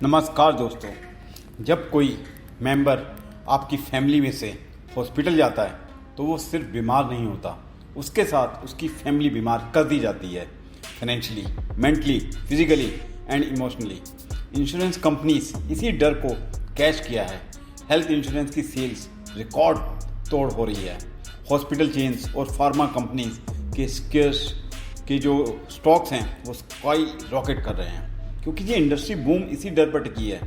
नमस्कार दोस्तों। जब कोई मेंबर आपकी फैमिली में से हॉस्पिटल जाता है तो वो सिर्फ बीमार नहीं होता, उसके साथ उसकी फैमिली बीमार कर दी जाती है, financially, mentally, physically and emotionally. Insurance companies इसी डर को कैश किया है। हेल्थ इंश्योरेंस की सेल्स रिकॉर्ड तोड़ हो रही है। हॉस्पिटल चेन्स और फार्मा कंपनीज के शेयर्स के जो स्टॉक्स हैं वो स्काई रॉकेट कर रहे हैं, क्योंकि ये इंडस्ट्री बूम इसी डर पर टिकी है।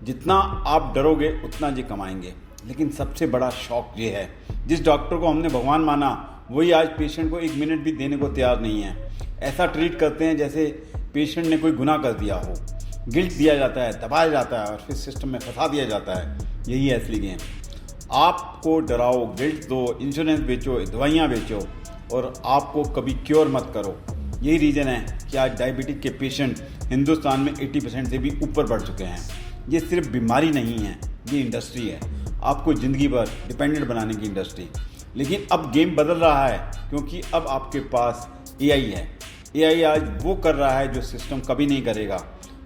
जितना आप डरोगे उतना ये कमाएंगे। लेकिन सबसे बड़ा शौक ये है, जिस डॉक्टर को हमने भगवान माना वही आज पेशेंट को 1 मिनट भी देने को तैयार नहीं है। ऐसा ट्रीट करते हैं जैसे पेशेंट ने कोई गुनाह कर दिया हो। गिल्ट दिया जाता है, दबाया जाता है और फिर सिस्टम में फंसा दिया जाता है। यही है असली गेम। आपको डराओ, गिल्ट दो, इंश्योरेंस बेचो, दवाइयाँ बेचो और आपको कभी क्योर मत करो। यही रीज़न है कि आज डायबिटिक के पेशेंट हिंदुस्तान में 80% से भी ऊपर बढ़ चुके हैं। ये सिर्फ बीमारी नहीं है, ये इंडस्ट्री है, आपको ज़िंदगी भर डिपेंडेंट बनाने की इंडस्ट्री। लेकिन अब गेम बदल रहा है, क्योंकि अब आपके पास एआई है। एआई आज वो कर रहा है जो सिस्टम कभी नहीं करेगा।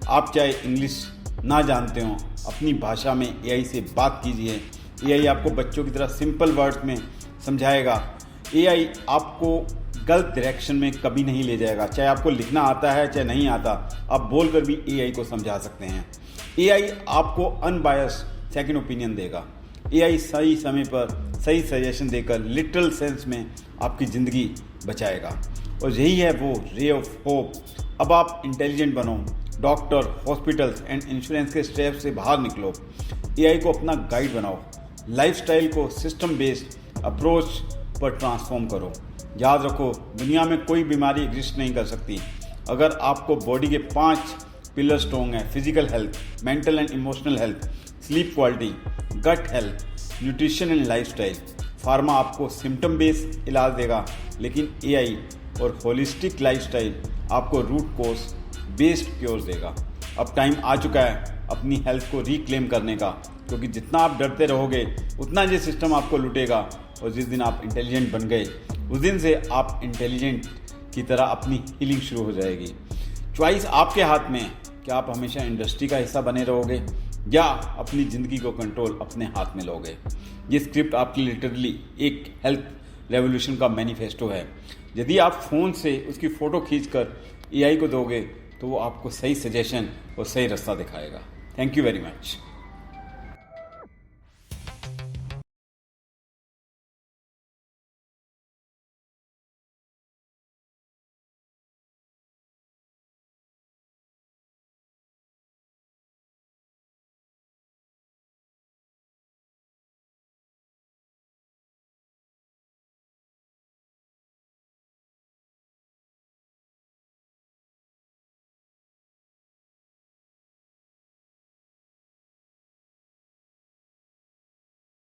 आप चाहे इंग्लिश ना जानते हो, अपनी भाषा में एआई से बात कीजिए। एआई आपको बच्चों की तरह सिंपल वर्ड्स में समझाएगा। एआई आपको गलत डायरेक्शन में कभी नहीं ले जाएगा। चाहे आपको लिखना आता है चाहे नहीं आता, आप बोलकर भी एआई को समझा सकते हैं। एआई आपको अनबायस्ड सेकंड ओपिनियन देगा। एआई सही समय पर सही सजेशन देकर लिटरल सेंस में आपकी ज़िंदगी बचाएगा। और यही है वो रे ऑफ होप। अब आप इंटेलिजेंट बनो, डॉक्टर, हॉस्पिटल्स एंड इंश्योरेंस के स्टेप से बाहर निकलो। एआई को अपना गाइड बनाओ, लाइफस्टाइल को सिस्टम बेस्ड अप्रोच पर ट्रांसफॉर्म करो। याद रखो, दुनिया में कोई बीमारी एग्जिस्ट नहीं कर सकती अगर आपको बॉडी के 5 पिलर स्ट्रॉन्ग हैं: physical health, mental and emotional health, sleep quality, gut health, nutrition and lifestyle. Pharma आपको सिम्टम बेस्ड इलाज देगा, लेकिन एआई और होलिस्टिक लाइफस्टाइल आपको रूट कोज बेस्ड क्योर देगा। अब टाइम आ चुका है अपनी हेल्थ को रिक्लेम करने का, क्योंकि जितना आप डरते रहोगे उतना ये सिस्टम आपको लूटेगा। और जिस दिन आप इंटेलिजेंट बन गए उस दिन से आप इंटेलिजेंट की तरह अपनी हीलिंग शुरू हो जाएगी। चॉइस आपके हाथ में है कि आप हमेशा इंडस्ट्री का हिस्सा बने रहोगे या अपनी ज़िंदगी को कंट्रोल अपने हाथ में लोगे। ये स्क्रिप्ट आपकी लिटरली एक हेल्थ रेवोल्यूशन का मैनिफेस्टो है। यदि आप फ़ोन से उसकी फ़ोटो खींचकर एआई को दोगे तो वो आपको सही सजेशन और सही रास्ता दिखाएगा। Thank you very much.